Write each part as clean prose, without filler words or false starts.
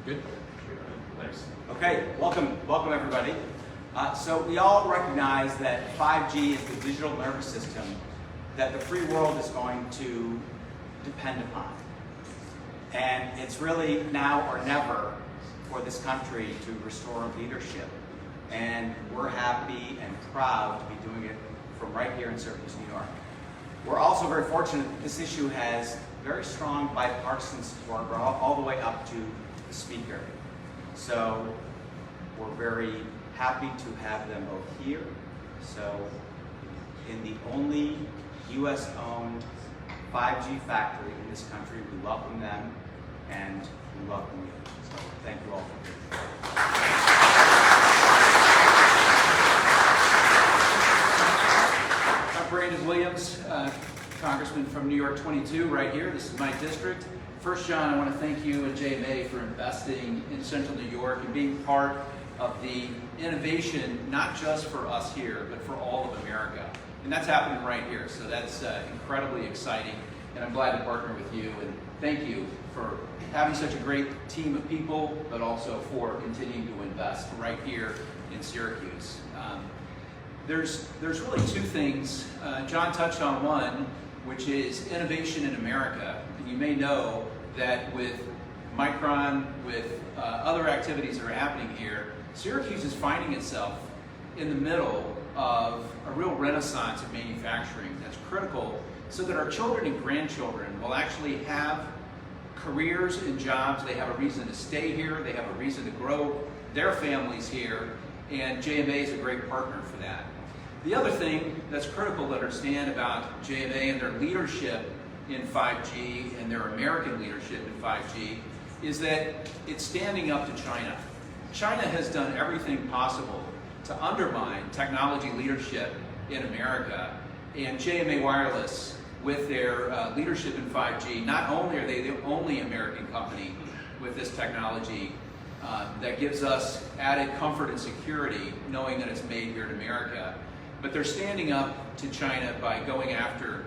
Good. Thanks. Okay, welcome everybody. So we all recognize that 5G is the digital nervous system that the free world is going to depend upon. And it's really now or never for this country to restore leadership. And we're happy and proud to be doing it from right here in Syracuse, New York. We're also very fortunate that this issue has very strong bipartisan support all the way up to the speaker. So we're very happy to have them both here. So in the only US-owned 5G factory in this country, we welcome them and we welcome you. So thank you all for being here. I'm Brandon Williams, Congressman from New York 22, right here. This is my district. First, John, I want to thank you and JMA for investing in Central New York and being part of the innovation, not just for us here, but for all of America. And that's happening right here, so that's incredibly exciting. And I'm glad to partner with you, and thank you for having such a great team of people, but also for continuing to invest right here in Syracuse. There's really two things. John touched on one, which is innovation in America. And you may know that with Micron, with other activities that are happening here, Syracuse is finding itself in the middle of a real renaissance of manufacturing that's critical so that our children and grandchildren will actually have careers and jobs. They have a reason to stay here. They have a reason to grow their families here. And JMA is a great partner for that. The other thing that's critical to understand about JMA and their leadership in 5G and their American leadership in 5G is that it's standing up to China. China has done everything possible to undermine technology leadership in America, and JMA Wireless, with their leadership in 5G, not only are they the only American company with this technology that gives us added comfort and security knowing that it's made here in America, but they're standing up to China by going after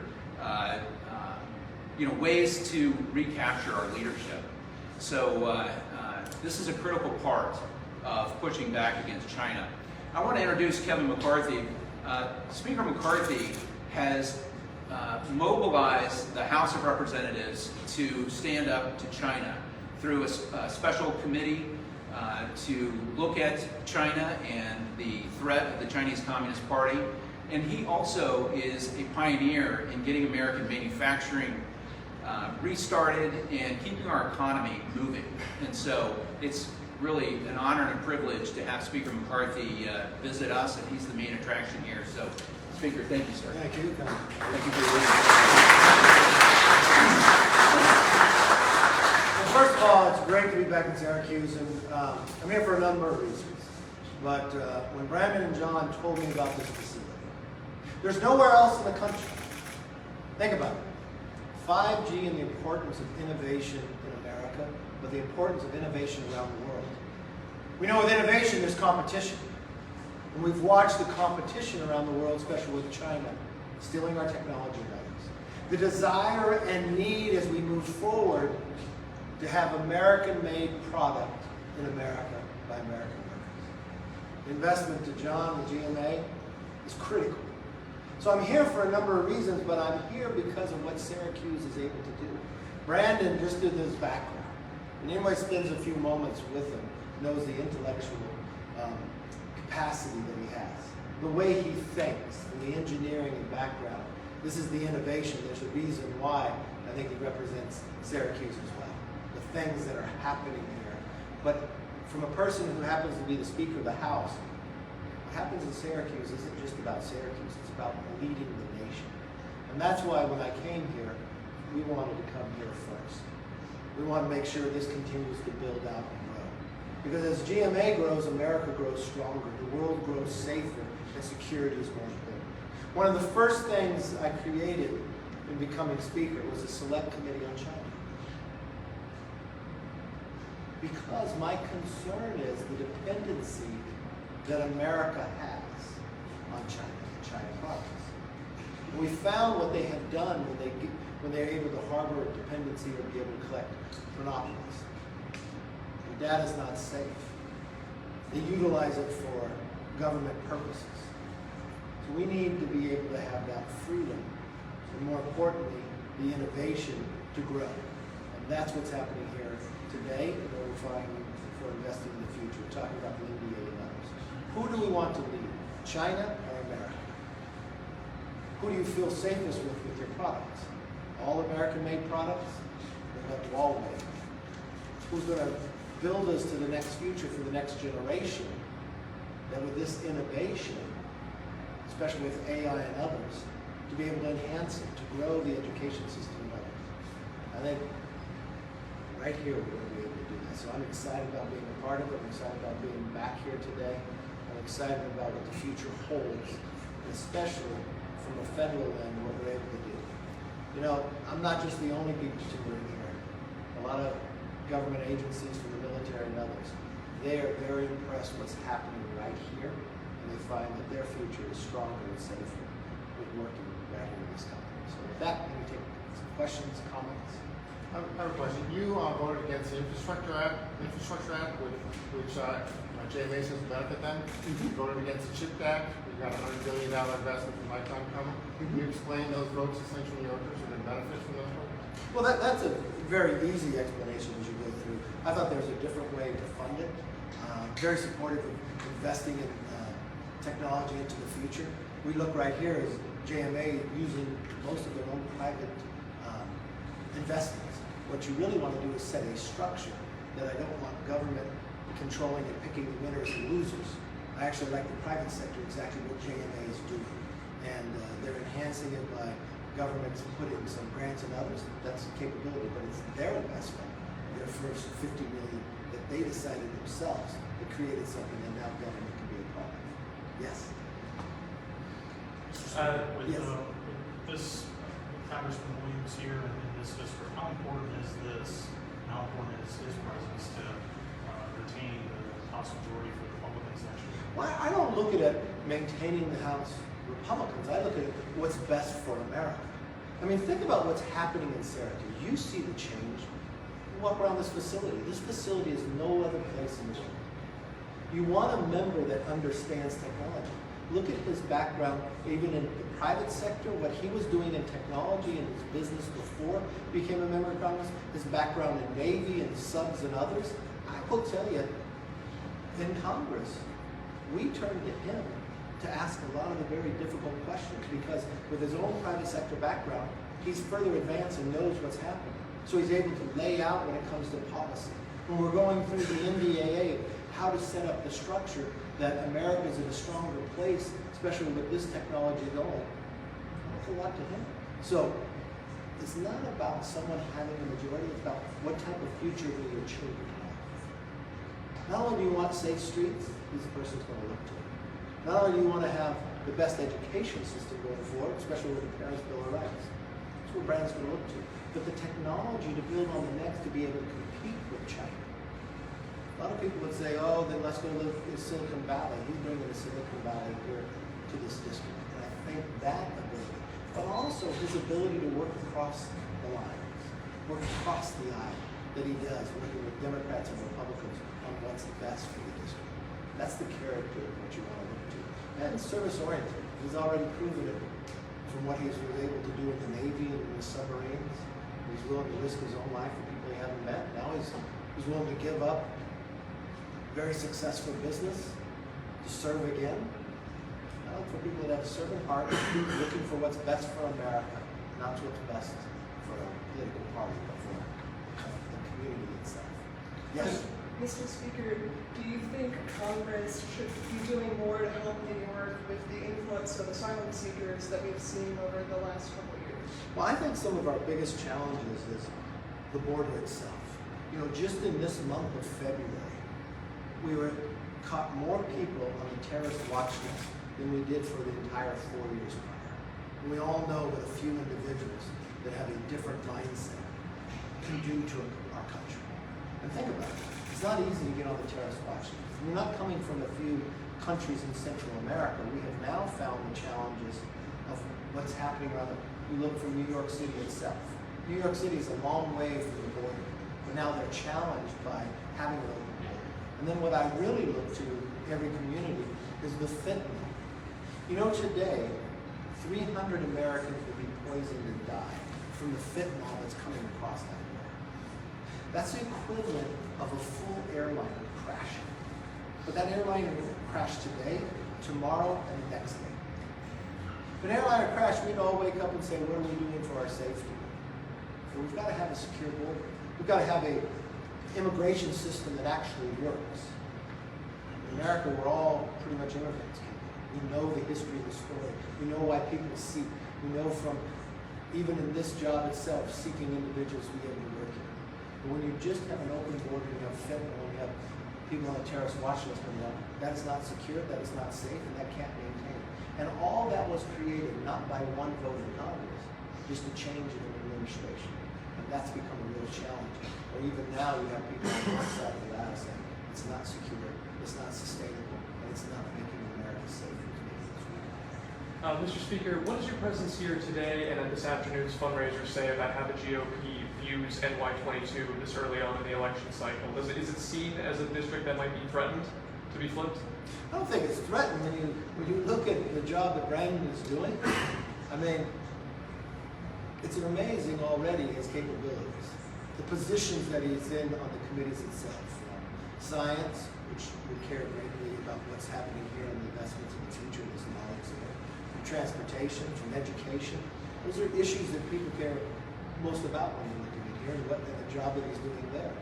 ways to recapture our leadership. So this is a critical part of pushing back against China. I want to introduce Kevin McCarthy. Speaker McCarthy has mobilized the House of Representatives to stand up to China through a special committee to look at China and the threat of the Chinese Communist Party. And he also is a pioneer in getting American manufacturing restarted and keeping our economy moving. And so it's really an honor and a privilege to have Speaker McCarthy visit us, and he's the main attraction here. So, Speaker, thank you, sir. Thank you. Thank you for your Well, first of all, it's great to be back in Syracuse, and I'm here for a number of reasons. But when Brandon and John told me about this facility, there's nowhere else in the country. Think about it. 5G and the importance of innovation in America, but the importance of innovation around the world. We know with innovation there's competition. And we've watched the competition around the world, especially with China, stealing our technology rights. The desire and need as we move forward to have American-made product in America by American workers. Investment to John and GMA is critical. So I'm here for a number of reasons, but I'm here because of what Syracuse is able to do. Brandon just did this background. And anyone who spends a few moments with him knows the intellectual capacity that he has. The way he thinks, and the engineering and background. This is the innovation. There's a reason why I think he represents Syracuse as well. The things that are happening here. But from a person who happens to be the Speaker of the House, what happens in Syracuse isn't just about Syracuse, it's about leading the nation. And that's why when I came here, we wanted to come here first. We want to make sure this continues to build out and grow. Because as GMA grows, America grows stronger, the world grows safer, and security is more important. One of the first things I created in becoming Speaker was a select committee on China. Because my concern is the dependency that America has on China and China products. We found what they have done when they're able to harbor a dependency or be able to collect monopolies. We data's not safe. They utilize it for government purposes. So we need to be able to have that freedom, and more importantly, the innovation to grow. And that's what's happening here today, and what we're finding for investing in the future. We're talking about the NDA and others. Who do we want to lead, China or America? Who do you feel safest with your products? All American-made products, or wall-made? Who's going to build us to the next future for the next generation? That with this innovation, especially with AI and others, to be able to enhance it, to grow the education system and others. I think right here we're going to be able to do that. So I'm excited about being a part of it. I'm excited about being back here today. I'm excited about what the future holds, especially from a federal end, what we're able to do. You know, I'm not just the only people to bring here. A lot of government agencies from the military and others, they are very impressed what's happening right here, and they find that their future is stronger and safer with working right here in this company. So with that, let me take some questions, comments. I have a question. You voted against the Infrastructure Act, which JMA says will benefit them. You voted against the CHIP Act. We got a $100 billion investment from Micron coming. Can you explain those votes to Central New Yorkers who didn't benefit from those votes? Well, that's a very easy explanation as you go through. I thought there was a different way to fund it. Very supportive of investing in technology into the future. We look right here as JMA using most of their own private investments. What you really want to do is set a structure that I don't want government controlling and picking the winners and losers. I actually like the private sector, exactly what JMA is doing. And they're enhancing it by governments putting some grants and others. That's a capability, but it's their investment, their first $50 million that they decided themselves that created something and now government can be a part of. Yes? With Yes. This Congressman Williams here in this district, how important is this? How important is his presence to retain the House majority for the Republicans next year? Well, I don't look at it maintaining the House Republicans. I look at it what's best for America. I mean, think about what's happening in Syracuse. You see the change. You walk around this facility. This facility is no other place in the world. You want a member that understands technology. Look at his background, even in the private sector, what he was doing in technology and his business before he became a member of Congress, his background in Navy and subs and others. I will tell you, in Congress, we turned to him to ask a lot of the very difficult questions because with his own private sector background, he's further advanced and knows what's happening. So he's able to lay out when it comes to policy. When we're going through the NDAA, how to set up the structure that America is in a stronger place, especially with this technology going. That's a lot to him. So it's not about someone having a majority, it's about what type of future will your children have. Not only do you want safe streets, this person's going to look to it. Not only do you want to have the best education system going forward, especially with the Parents' Bill of Rights. That's what Brandon's going to look to. But the technology to build on the next to be able to compete with China. A lot of people would say, oh, then let's go live in Silicon Valley. He's bringing the Silicon Valley here to this district. And I think that ability, but also his ability to work across the lines, work across the aisle that he does, working with Democrats and Republicans on what's the best for the district. That's the character of what you want to look to. And service-oriented. He's already proven it from what he's been able to do in the Navy and in the submarines. He's willing to risk his own life for people he hasn't met. Now he's willing to give up very successful business to serve again. I look for people that have a servant heart, looking for what's best for America, not what's best for a political party, but for the community itself. Yes? Mr. Speaker, do you think Congress should be doing more to help New York with the influx of asylum seekers that we've seen over the last couple of years? Well, I think some of our biggest challenges is the border itself. You know, just in this month of February, we caught more people on the terrorist watch list than we did for the entire 4 years prior. And we all know what a few individuals that have a different mindset can do to our country. And think about it. It's not easy to get on the terrorist watch list. We're not coming from a few countries in Central America. We have now found the challenges of what's happening around we look from New York City itself. New York City is a long way from the border, but now they're challenged by having a And then what I really look to every community is the fentanyl. You know, today, 300 Americans will be poisoned and die from the fentanyl that's coming across that border. That's the equivalent of a full airliner crashing. But that airliner will crash today, tomorrow, and the next day. If an airliner crashed, we'd all wake up and say, what are we doing for our safety? So we've got to have a secure border. We've got to have an immigration system that actually works. In America, we're all pretty much immigrants. We know the history of the story. We know why people seek. We know from, even in this job itself, seeking individuals we have to work here. But when you just have an open border, you have fentanyl, and you have people on the terrorist watch list, that is not secure, that is not safe, and that can't maintain. And all that was created not by one vote in Congress, just a change in an administration. And that's become a real challenge. Or even now, you have people on one side of the aisle saying it's not secure, it's not sustainable, and it's not making America safe. Mr. Speaker, what does your presence here today and at this afternoon's fundraiser say about how the GOP views NY22 this early on in the election cycle? Is it seen as a district that might be threatened to be flipped? I don't think it's threatened. When you look at the job that Brandon is doing, I mean, it's amazing already his capabilities. The positions that he's in on the committees itself. Science, which we care greatly about what's happening here and the investments in the future of this knowledge there. Transportation, from education. Those are issues that people care most about when you're looking at here and the job that he's doing there.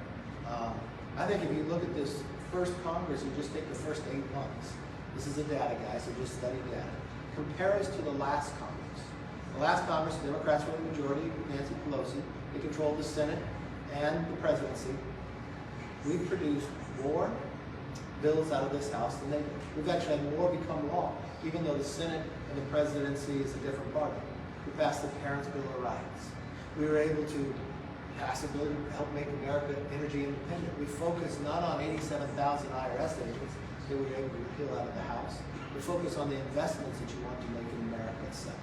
I think if you look at this first Congress, you just take the first 8 months. This is a data guy, so just study data. Compare us to the last Congress. The last Congress, the Democrats were in the majority with Nancy Pelosi. They controlled the Senate and the presidency. We've produced more bills out of this House than they did. We've actually had more become law, even though the Senate and the presidency is a different party. We passed the Parents' Bill of Rights. We were able to pass a bill to help make America energy independent. We focused not on 87,000 IRS agents that we were able to repeal out of the House. We focus on the investments that you want to make in America itself.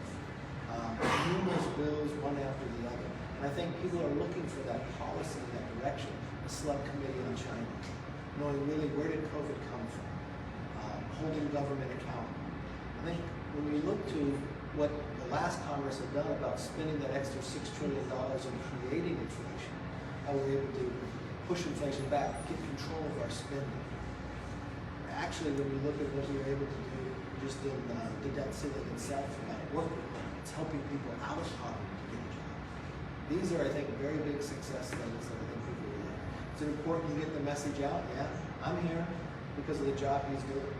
Numerous bills, one after the other. And I think people are looking for that policy and that direction. A subcommittee on China, knowing really where did COVID come from, holding government accountable. I think when we look to what the last Congress had done about spending that extra $6 trillion and creating inflation, how we're able to push inflation back, get control of our spending. Actually, when you look at what we were able to do just in the debt ceiling itself about work, it's helping people out of poverty to get a job. These are, I think, very big success stories that I think people will learn. Is it important to get the message out? Yeah, I'm here because of the job he's doing.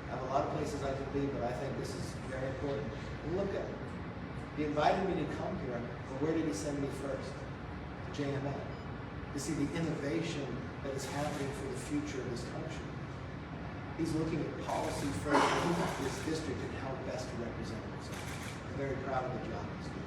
I have a lot of places I can be, but I think this is very important. And look at it. He invited me to come here, but where did he send me first? To JMA. To see the innovation that is happening for the future of this country. He's looking at policy for this district and how best to represent himself. I'm very proud of the job he's doing.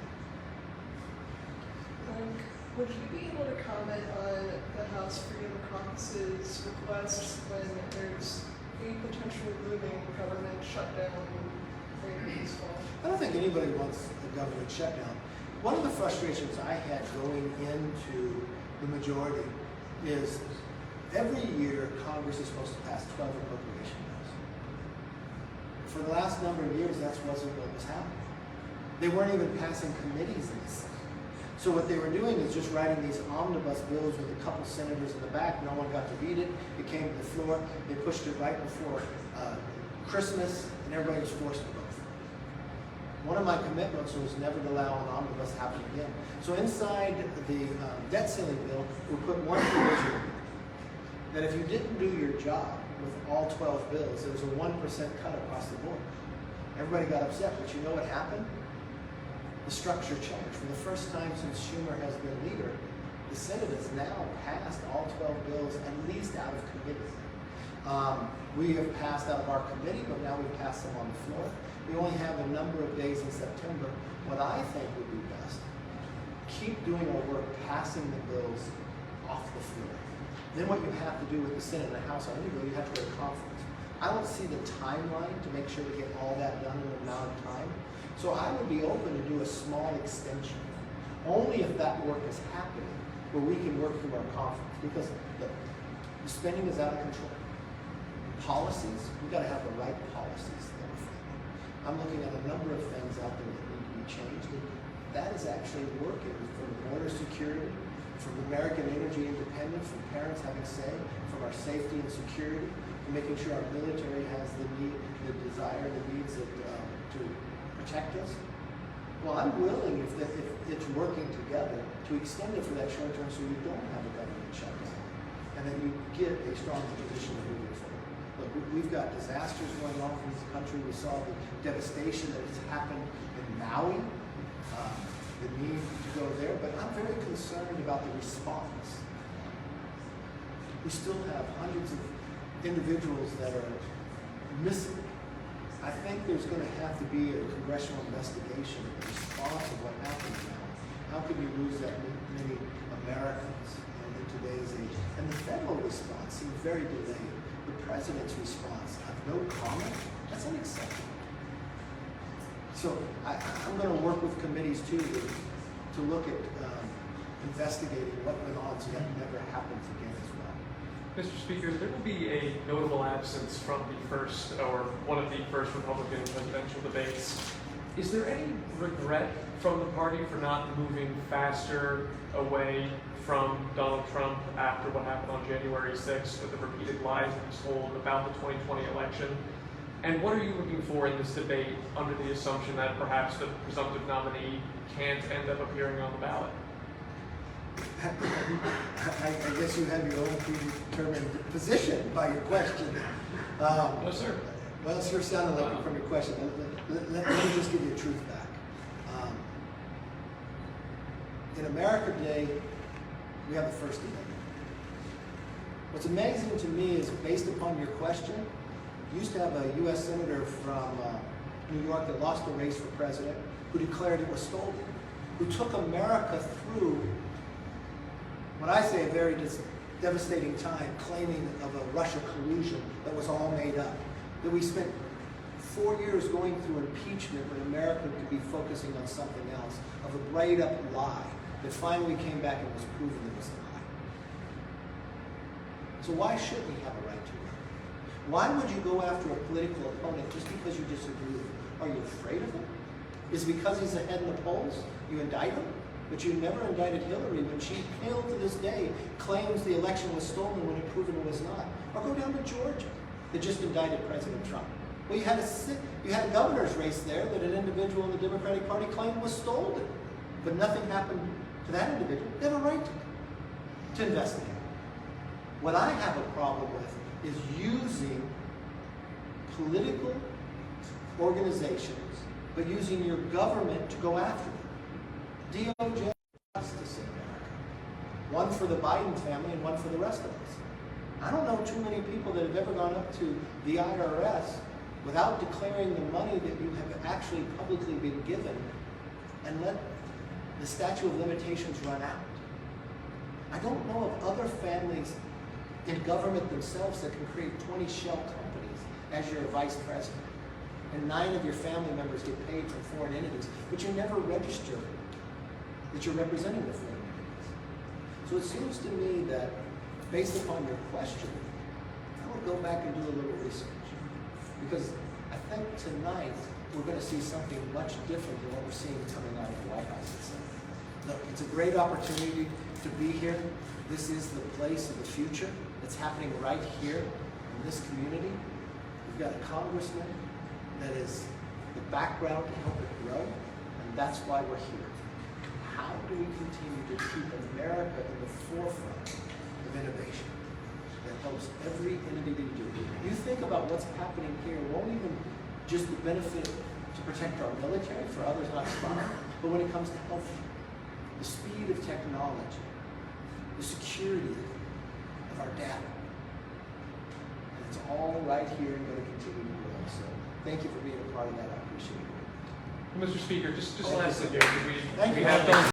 Would you be able to comment on the House Freedom Caucus's request when there's a potentially looming government shutdown later this fall? I don't think anybody wants a government shutdown. One of the frustrations I had going into the majority is every year Congress is supposed to pass 12 appropriation bills. For the last number of years, that wasn't what was happening. They weren't even passing committees in the Senate. So what they were doing is just writing these omnibus bills with a couple senators in the back. No one got to read it. It came to the floor. They pushed it right before Christmas, and everybody was forced to vote for it. One of my commitments was never to allow an omnibus to happen again. So inside the debt ceiling bill, we put one provision that if you didn't do your job with all 12 bills, there was a 1% cut across the board. Everybody got upset, but you know what happened? The structure changed. For the first time since Schumer has been leader, the Senate has now passed all 12 bills at least out of committee. We have passed out of our committee, but now we've passed them on the floor. We only have a number of days in September. What I think would be best, keep doing our work passing the bills off the floor. Then what you have to do with the Senate and the House, I think you have to go to conference. I don't see the timeline to make sure we get all that done in an amount of time. So I would be open to do a small extension, only if that work is happening, where we can work through our conference. Because the spending is out of control. policies, we've got to have the right policies that we're framing. I'm looking at a number of things out there that need to be changed, and that is actually working from border security, from American energy independence, from parents having say, from our safety and security, from making sure our military has the need, the desire, the needs that, to protect us. Well, I'm willing, if it's working together, to extend it for that short term so you don't have a government shutdown, and then you get a stronger position moving forward. Look, we've got disasters going on in this country. We saw the devastation that has happened in Maui, the need to go there, but I'm very concerned about the response. We still have hundreds of individuals that are missing. I think there's going to have to be a congressional investigation in response to what happened now. How could you lose that many Americans in today's age? And the federal response seemed very delayed. The president's response, I have no comment. That's unacceptable. So I'm going to work with committees too to look at investigating what went on so that never happens again as well. Mr. Speaker, there will be a notable absence from the first, or one of the first Republican presidential debates. Is there any regret from the party for not moving faster away from Donald Trump after what happened on January 6th with the repeated lies that he's told about the 2020 election? And what are you looking for in this debate under the assumption that perhaps the presumptive nominee can't end up appearing on the ballot? I guess you have your own predetermined position by your question. No, sir. Well, it sure sounded like it from your question. Let me just give you the truth back. In America today, we have the First Amendment. What's amazing to me is, based upon your question, you used to have a U.S. Senator from New York that lost a race for president, who declared it was stolen, who took America through what I say a very devastating time, claiming of a Russia collusion that was all made up. That we spent 4 years going through impeachment when America could be focusing on something else, of a made up lie that finally came back and was proven it was a lie. So why should we have a right to it? Why would you go after a political opponent just because you disagree with him? Are you afraid of him? Is it because he's ahead in the polls, you indict him? But you never indicted Hillary when she still to this day claims the election was stolen when it proven it was not. Or go down to Georgia that just indicted President Trump. Well, you had a governor's race there that an individual in the Democratic Party claimed was stolen. But nothing happened to that individual. They have a right to investigate. What I have a problem with is using political organizations, but using your government to go after them. DOJ justice in America. One for the Biden family and one for the rest of us. I don't know too many people that have ever gone up to the IRS without declaring the money that you have actually publicly been given and let the statute of limitations run out. I don't know of other families in government themselves that can create 20 shell companies as your vice president, and 9 of your family members get paid from foreign entities, but you never register that you're representing the foreign entities. So it seems to me that, based upon your question, I will go back and do a little research, because I think tonight we're going to see something much different than what we're seeing coming out of the White House itself. Look, it's a great opportunity to be here. This is the place of the future. It's happening right here in this community. We've got a congressman that is the background to help it grow, and that's why we're here. How do we continue to keep America in the forefront of innovation that helps every entity to do? You think about what's happening here, it won't even just benefit to protect our military for others not smart, but when it comes to health, the speed of technology, the security of our data. And it's all right here and going to continue to grow. So thank you for being a part of that. I appreciate it. Mr. Speaker, just lastly, we Thank you. have